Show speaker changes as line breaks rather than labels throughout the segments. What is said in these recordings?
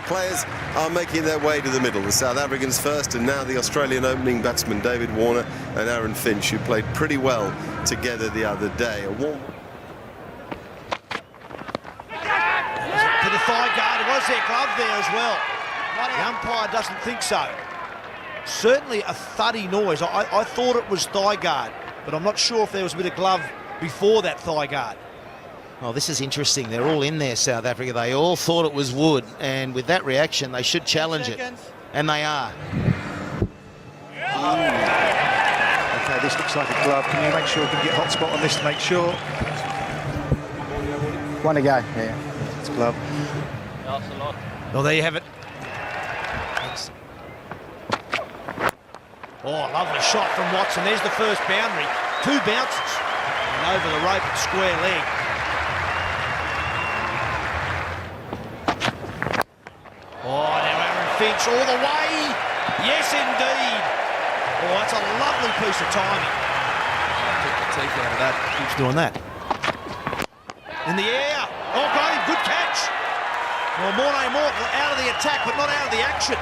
Players are making their way to the middle. The South Africans first, and now the Australian opening batsmen David Warner and Aaron Finch, who played pretty well together the other day. A warm...
To the thigh guard, was there glove there as well? The umpire doesn't think so. Certainly a thuddy noise. I thought it was thigh guard, but I'm not sure if there was a bit of glove before that thigh guard.
Oh, this is interesting. They're all in there, South Africa. They all thought it was Wood, and with that reaction, they should challenge it. And they are.
Okay, this looks like a glove. Can you make sure we can get hot spot on this to make sure? One to go. Yeah, it's a glove.
Well, there you have it. Oh, lovely shot from Watson. There's the first boundary. 2 bounces. And over the rope at square leg. Oh, now Aaron Finch all the way. Yes, indeed. Oh, that's a lovely piece of timing. Took the teeth out of that. Keeps doing that. In the air. Oh, got him. Good catch. Well, Morne Morkel out of the attack, but not out of the action.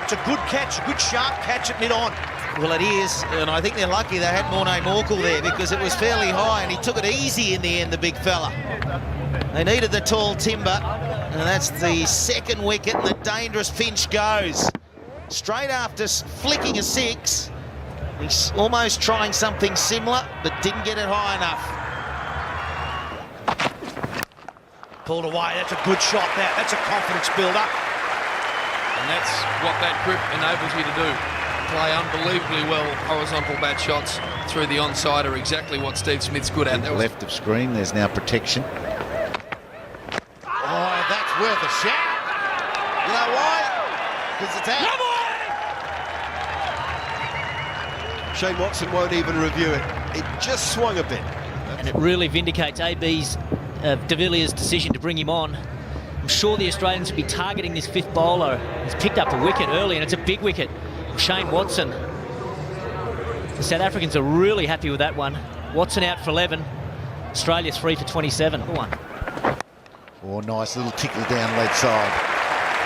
It's a good catch, a good sharp catch at mid-on.
Well, it is, and I think they're lucky they had Morne Morkel there because it was fairly high and he took it easy in the end, the big fella. They needed the tall timber, and that's the second wicket, and the dangerous Finch goes. Straight after flicking a 6, he's almost trying something similar, but didn't get it high enough.
Pulled away, that's a good shot, that's a confidence builder.
And that's what that grip enables you to do. Play unbelievably well. Horizontal bat shots through the onside are exactly what Steve Smith's good at.
Left of screen, there's now protection. Oh, that's worth a shot. You know why? Because it's out.
Shane Watson won't even review it. It just swung a bit.
And it really vindicates AB's de Villiers' decision to bring him on. I'm sure the Australians will be targeting this 5th bowler. He's picked up a wicket early, and it's a big wicket. Shane Watson. The South Africans are really happy with that one. Watson out for 11. Australia 3 for 27. Go on.
Oh, nice little tickle down leg side.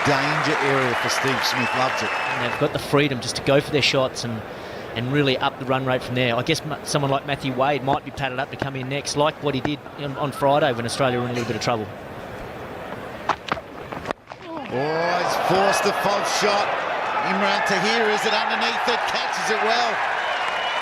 Danger area for Steve Smith. Loves it.
And they've got the freedom just to go for their shots and really up the run rate from there. I guess someone like Matthew Wade might be padded up to come in next, like what he did on Friday when Australia were in a little bit of trouble.
Oh, he's forced a false shot. Imran Tahir, is it underneath it? Catches it well.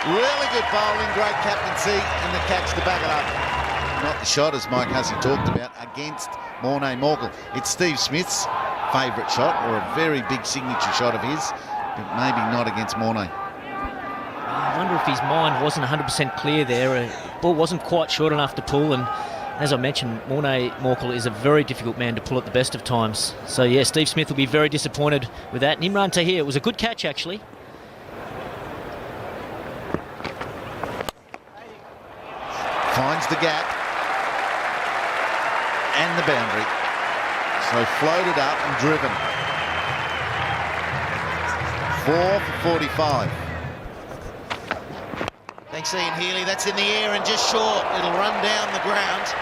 Really good bowling, great captaincy, and the catch to back it up. Not the shot, as Mike Hussey talked about, against Morne Morkel. It's Steve Smith's favourite shot, or a very big signature shot of his, but maybe not against Morne.
I wonder if his mind wasn't 100% clear there. Ball wasn't quite short enough to pull, and as I mentioned, Morne Morkel is a very difficult man to pull at the best of times. So yeah, Steve Smith will be very disappointed with that. And Imran Tahir, it was a good catch actually.
Finds the gap and the boundary. So floated up and driven. 4 for 45. Thanks, Ian Healy. That's in the air and just short. It'll run down the ground.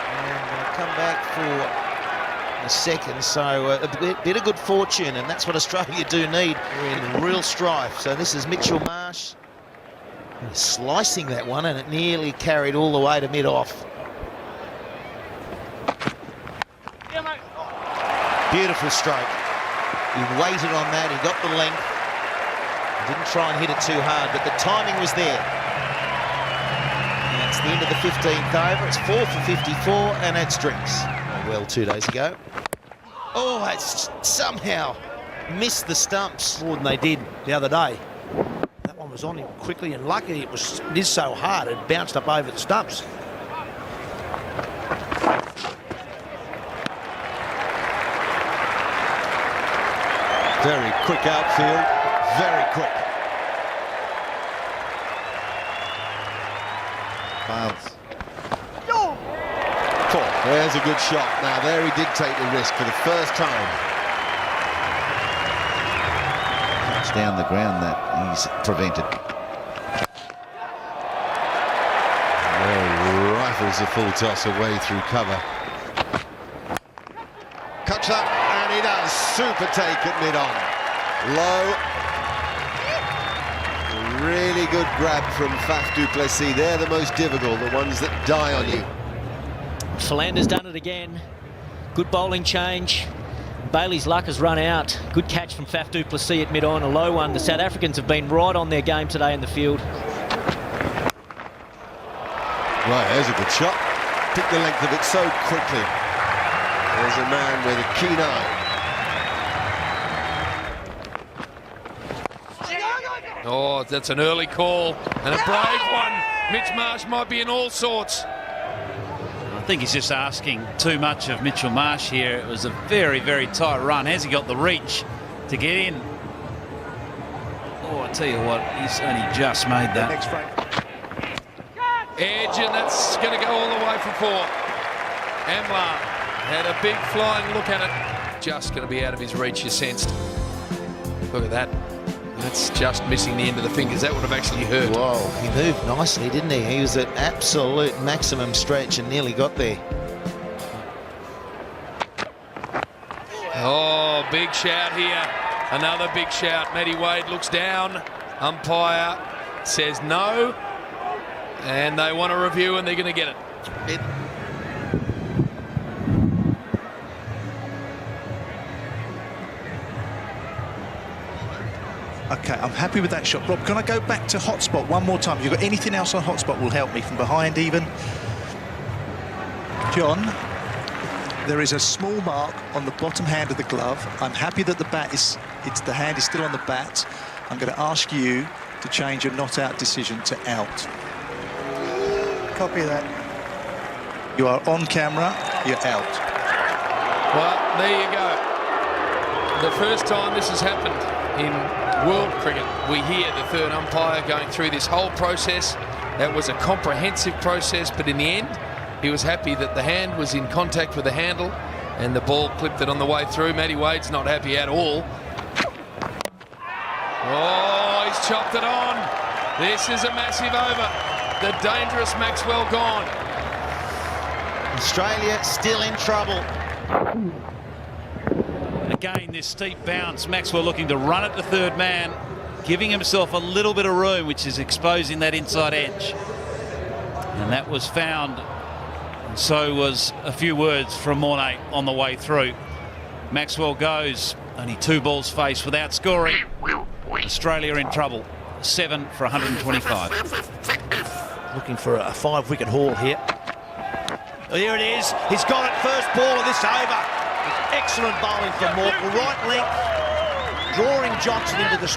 And come back for a second. So a bit of good fortune, and that's what Australia do need. We're in real strife. So this is Mitchell Marsh slicing that one, and it nearly carried all the way to mid-off. Beautiful stroke. He waited on that. He got the length. Didn't try and hit it too hard, but the timing was there. And that's the end of the 15th over. It's 4 for 54, and it's drinks. Well, 2 days ago. Oh, it's somehow missed the stumps.
More than they did the other day. That one was on him quickly, and luckily it is so hard, it bounced up over the stumps.
Very quick outfield. Very quick.
Fails.
There's a good shot. Now there he did take the risk for the first time.
Touch down the ground that he's prevented.
Rifles a full toss away through cover. Cut looks up, and he does. Super take at mid-on. Low. Really good grab from Faf du Plessis. They're the most difficult, the ones that die on you.
Philander's done it again. Good bowling change. Bailey's luck has run out. Good catch from Faf du Plessis at mid-on, a low one. The South Africans have been right on their game today in the field.
Right, there's a good shot. Took the length of it so quickly. There's a man with a keen eye.
Oh, that's an early call and a brave one. Mitch Marsh might be in all sorts.
I think he's just asking too much of Mitchell Marsh here. It was a very, very tight run. Has he got the reach to get in? Oh, I tell you what, he's only just made that.
Next frame.
Edge, and that's going to go all the way for 4. Amlar had a big flying look at it. Just going to be out of his reach, you sensed. Look at that. That's just missing the end of the fingers. That would have actually hurt.
Whoa, he moved nicely, didn't he? He was at absolute maximum stretch and nearly got there.
Oh, big shout here. Another big shout. Matty Wade looks down. Umpire says no. And they want a review, and they're going to get it.
Okay, I'm happy with that shot. Rob, can I go back to hotspot one more time? Have you got anything else on hotspot will help me from behind even? John, there is a small mark on the bottom hand of the glove. I'm happy that the hand is still on the bat. I'm going to ask you to change your not out decision to out. Copy that. You are on camera, you're out.
Well, there you go. The first time this has happened in world cricket, we hear the third umpire going through this whole process. That was a comprehensive process, but in the end, he was happy that the hand was in contact with the handle and the ball clipped it on the way through. Matty Wade's not happy at all. Oh, he's chopped it on. This is a massive over. The dangerous Maxwell gone.
Australia still in trouble.
Again, this steep bounce. Maxwell looking to run at the third man, giving himself a little bit of room, which is exposing that inside edge. And that was found. And so was a few words from Mornay on the way through. Maxwell goes, only 2 balls faced without scoring. Australia in trouble. 7 for 125.
Looking for a 5-wicket haul here. Here it is. He's got it. First ball of this over. Excellent bowling from Morkel. Right length. Drawing Johnson into the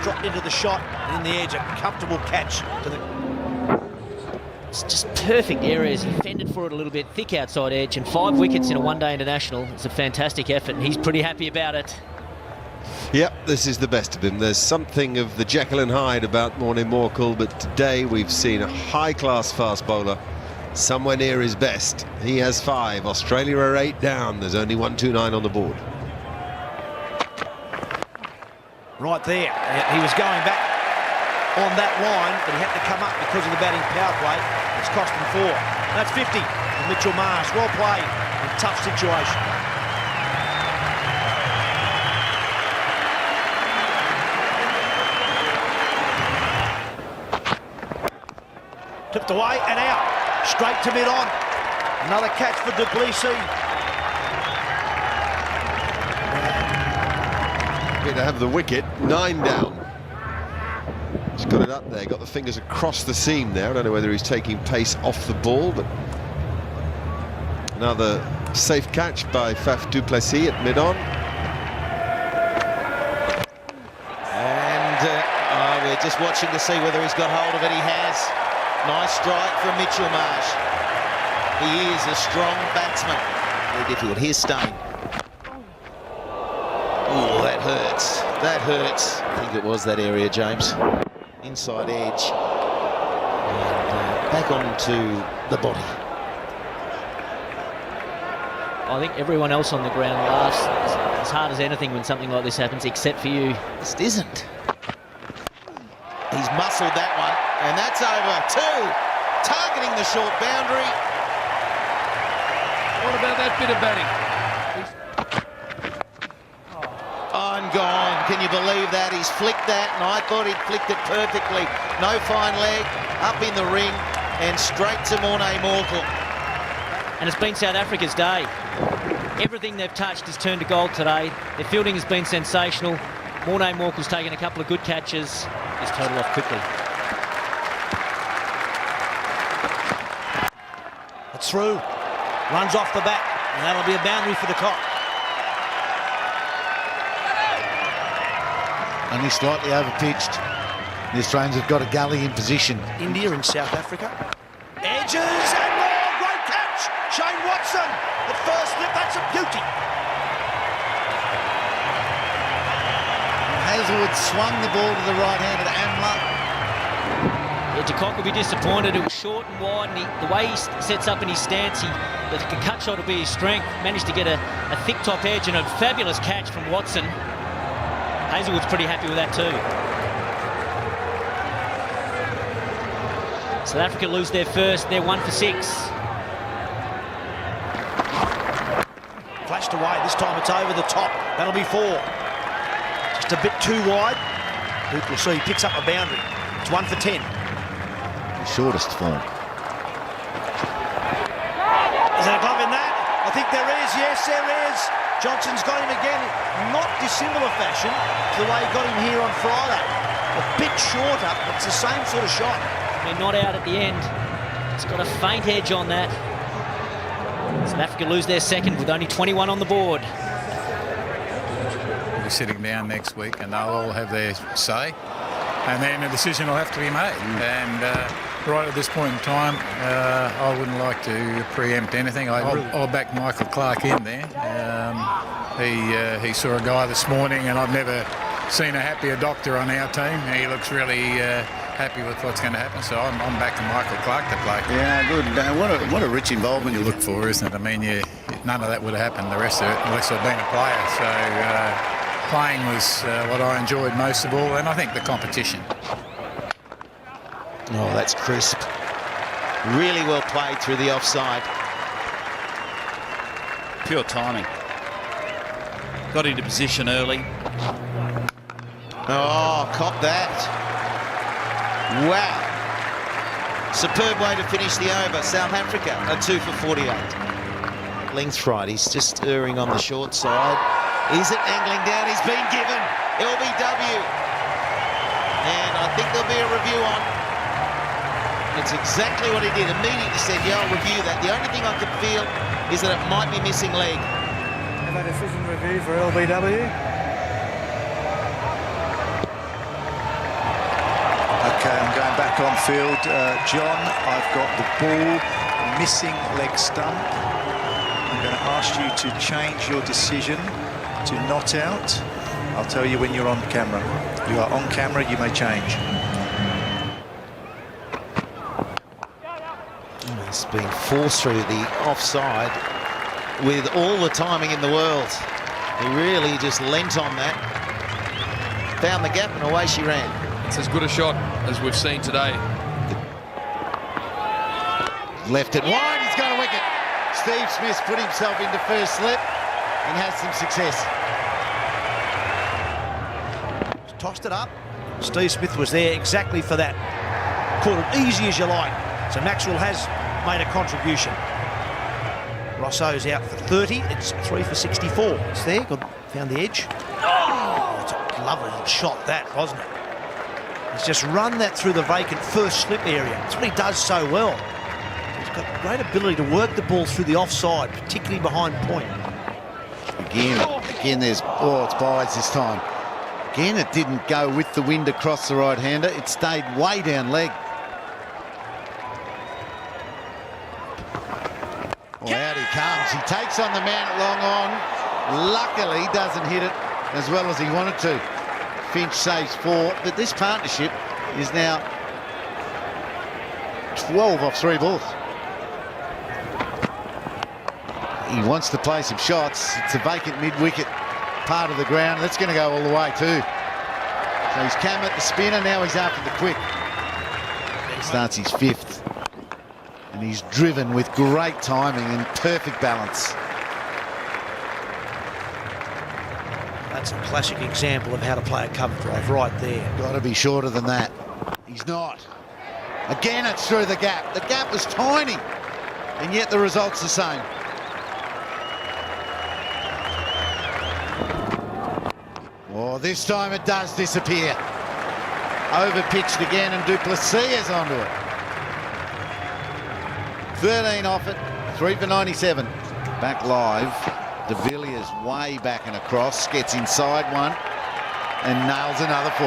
shot. And in the edge, a comfortable catch to the... It's just perfect areas. He fended for it a little bit. Thick outside edge. And 5 wickets in a one-day international. It's a fantastic effort. And he's pretty happy about it.
Yep, this is the best of him. There's something of the Jekyll and Hyde about Morne Morkel, but today we've seen a high-class fast bowler somewhere near his best. He has 5. Australia are 8 down. There's only 129 on the board.
Right there. He was going back on that line, but he had to come up because of the batting power play. It's cost him 4. That's 50 from Mitchell Marsh. Well played in a tough situation. Tipped away and out. Straight to mid-on. Another catch for du Plessis.
Happy to have the wicket. 9 down. He's got it up there. Got the fingers across the seam there. I don't know whether he's taking pace off the ball, but another safe catch by Faf du Plessis at mid-on.
And we're just watching to see whether he's got hold of it. He has. Nice strike from Mitchell Marsh. He is a strong batsman. Very difficult. Here's Stain. Oh, that hurts. That hurts. I think it was that area, James. Inside edge. And back onto the body.
I think everyone else on the ground laughs as hard as anything when something like this happens, except for you.
Just isn't. He's muscled that one, and that's over. 2, targeting the short boundary.
What about that bit of batting?
gone. Can you believe that? He's flicked that, and I thought he'd flicked it perfectly. No fine leg, up in the ring, and straight to Morné Morkel.
And it's been South Africa's day. Everything they've touched has turned to gold today. Their fielding has been sensational. Morné Morkel's taken a couple of good catches. He's totaled off quickly.
It's through. Runs off the back, and that'll be a boundary for the Cock.
Only slightly overpitched. The Australians have got a gully in position.
India and South Africa. Edges and more. Great catch. Shane Watson. The first slip. That's a beauty.
Hazelwood swung the ball to the right-handed Amla.
Yeah, De Kock will be disappointed. It was short and wide, and the way he sets up in his stance, the cut shot will be his strength. Managed to get a thick top edge and a fabulous catch from Watson. Hazelwood's pretty happy with that too. South Africa lose their first. They're 1 for 6.
Flashed away. This time it's over the top. That'll be 4. Just a bit too wide. Duke will see. He picks up a boundary. It's 1 for 10.
The shortest form.
Is there a glove in that? I think there is. Yes, there is. Johnson's got him again. Not dissimilar fashion to the way he got him here on Friday. A bit shorter, but it's the same sort of shot.
They're not out at the end. It's got a faint edge on that. South Africa lose their second with only 21 on the board.
We'll be sitting down next week and they'll all have their say. And then a decision will have to be made. And right at this point in time, I wouldn't like to preempt anything. I'll back Michael Clark in there. He saw a guy this morning, and I've never seen a happier doctor on our team. He looks really happy with what's going to happen. So I'm backing Michael Clark to play.
Yeah, good. What a rich involvement you look for, isn't it?
I mean, none of that would have happened the rest of it unless I'd been a player. So playing was what I enjoyed most of all, and I think the competition.
Oh, that's crisp. Really well played through the offside.
Pure timing. Got into position early.
Oh, cop that. Wow. Superb way to finish the over. South Africa are 2 for 48. Length right. He's just erring on the short side. Is it angling down? He's been given LBW. And I think there'll be a review on. It's exactly what he did. Immediately said, yeah, I'll review that. The only thing I could feel is that it might be missing leg.
Have a decision review for LBW.
Okay, I'm going back on field. John, I've got the ball, missing leg stump. I'm going to ask you to change your decision to not out. I'll tell you when you're on camera. You are on camera, you may change.
He's been forced through the offside with all the timing in the world. He really just leant on that, found the gap, and away she ran.
It's as good a shot as we've seen today.
Left it wide, he's got a wicket. Steve Smith put himself into first slip and has some success.
Tossed it up. Steve Smith was there exactly for that. Caught it easy as you like. So Maxwell has made a contribution. Rosso's out for 30. It's 3 for 64. It's there. Found the edge. Oh, it's a lovely little shot, that, wasn't it? He's just run that through the vacant first slip area. That's what he does so well. He's got great ability to work the ball through the offside, particularly behind point.
Again, there's, it's Byes this time. Again, it didn't go with the wind across the right-hander. It stayed way down leg. Well, out he comes. He takes on the man at long on. Luckily, doesn't hit it as well as he wanted to. Finch saves 4, but this partnership is now 12 off 3 balls. He wants to play some shots. It's a vacant mid-wicket part of the ground. That's going to go all the way too. So he's cam at the spinner, now he's after the quick. Starts his 5th. And he's driven with great timing and perfect balance.
That's a classic example of how to play a cover drive right there.
Got to be shorter than that. He's not. Again, it's through the gap. The gap was tiny, and yet the result's the same. Oh, this time it does disappear. Over-pitched again, and Duplessis is onto it. 13 off it, 3 for 97. Back live. De Villiers way back and across, gets inside one, and nails another 4.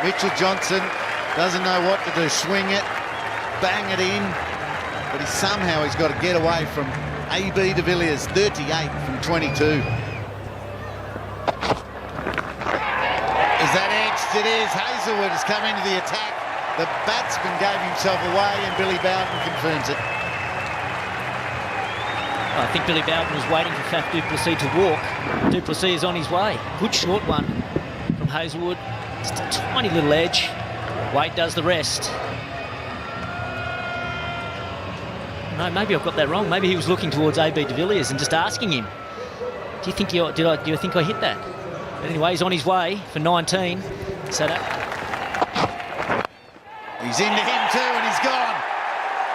Mitchell Johnson doesn't know what to do. Swing it, bang it in, but he's got to get away from AB de Villiers. 38 from 22. Is that edged? It is. Hazelwood has come into the attack. The batsman gave himself away, and Billy Bowden confirms it.
I think Billy Bowden was waiting for Faf du Plessis to walk. Du Plessis is on his way. Good short one from Hazelwood. Just a tiny little edge. Wade does the rest. No, maybe I've got that wrong. Maybe he was looking towards AB de Villiers and just asking him, do you think do you think I hit that? But anyway, he's on his way for 19. So that...
He's into him too, and he's gone.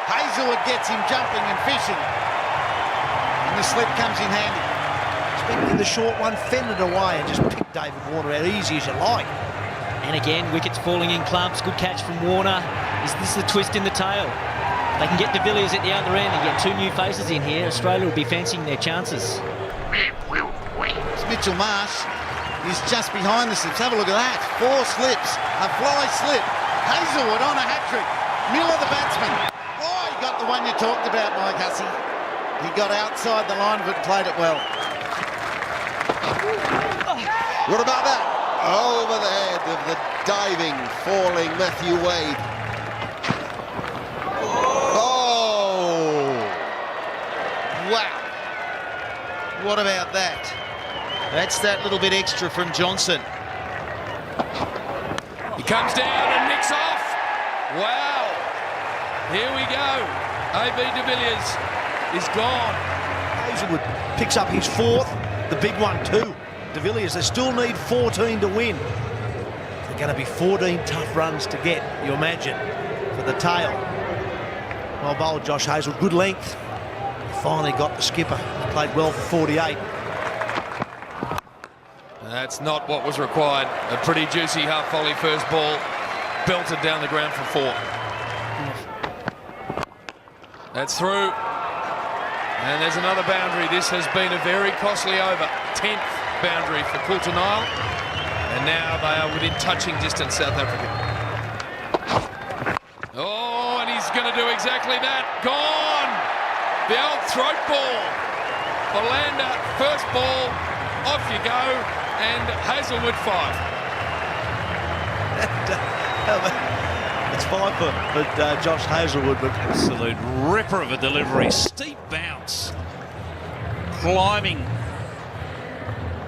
Hazelwood gets him jumping and fishing. And the slip comes in handy.
Expecting the short one, fended away and just picked David Warner out easy as you like.
And again, wickets falling in clumps. Good catch from Warner. Is this the twist in the tail? They can get de Villiers at the other end and get 2 new faces in here. Australia will be fancying their chances.
It's Mitchell Marsh. He's just behind the slips. Have a look at that. 4 slips. A fly slip. Hazelwood on a hat-trick. Miller, the batsman. Oh, he got the one you talked about, Mike Hussey. He got outside the line of it and played it well.
What about that? Over the head of the diving, falling Matthew Wade. Oh!
Wow. What about that? That's that little bit extra from Johnson.
He comes down and nicks off. Wow. Here we go. AB de Villiers is gone.
Hazelwood picks up his 4th, the big one too. De Villiers, they still need 14 to win. They're going to be 14 tough runs to get, you imagine, for the tail. Well bowled, Josh Hazlewood, good length. Finally got the skipper. He played well for 48.
That's not what was required. A pretty juicy half volley first ball, belted down the ground for 4. That's through. And there's another boundary. This has been a very costly over. 10th boundary for Coulter-Nile. And now they are within touching distance, South Africa. Oh, and he's going to do exactly that. Gone! The old throat ball. Philander, first ball. Off you go. And Hazelwood 5.
It's 5 for Josh Hazelwood, but
Absolute ripper of a delivery. Steep bounce. Climbing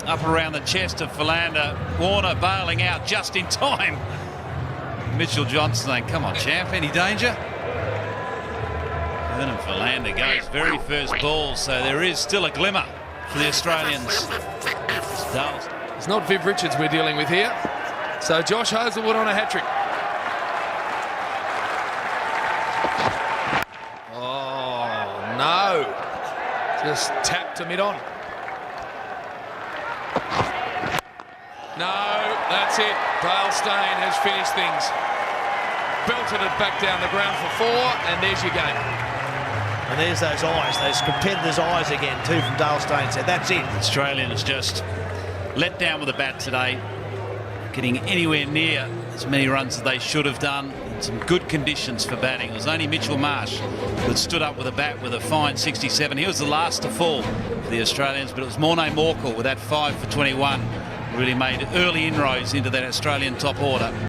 up around the chest of Philander. Warner bailing out just in time. Mitchell Johnson saying, come on, champ, any danger? Vernon Philander goes very first ball, so there is still a glimmer for the Australians.
It's not Viv Richards we're dealing with here. So Josh Hazelwood on a hat-trick. Oh, no. Just tapped to mid-on. No, that's it. Dale Steyn has finished things. Belted it back down the ground for 4, and there's your game.
and there's those eyes, those competitors' eyes again too from Dale Steyn. Said that's it.
Australians just let down with the bat today, getting anywhere near as many runs as they should have done. In some good conditions for batting. It was only Mitchell Marsh that stood up with a bat with a fine 67. He was the last to fall for the Australians, but it was Morne Morkel with that 5 for 21 really made early inroads into that Australian top order.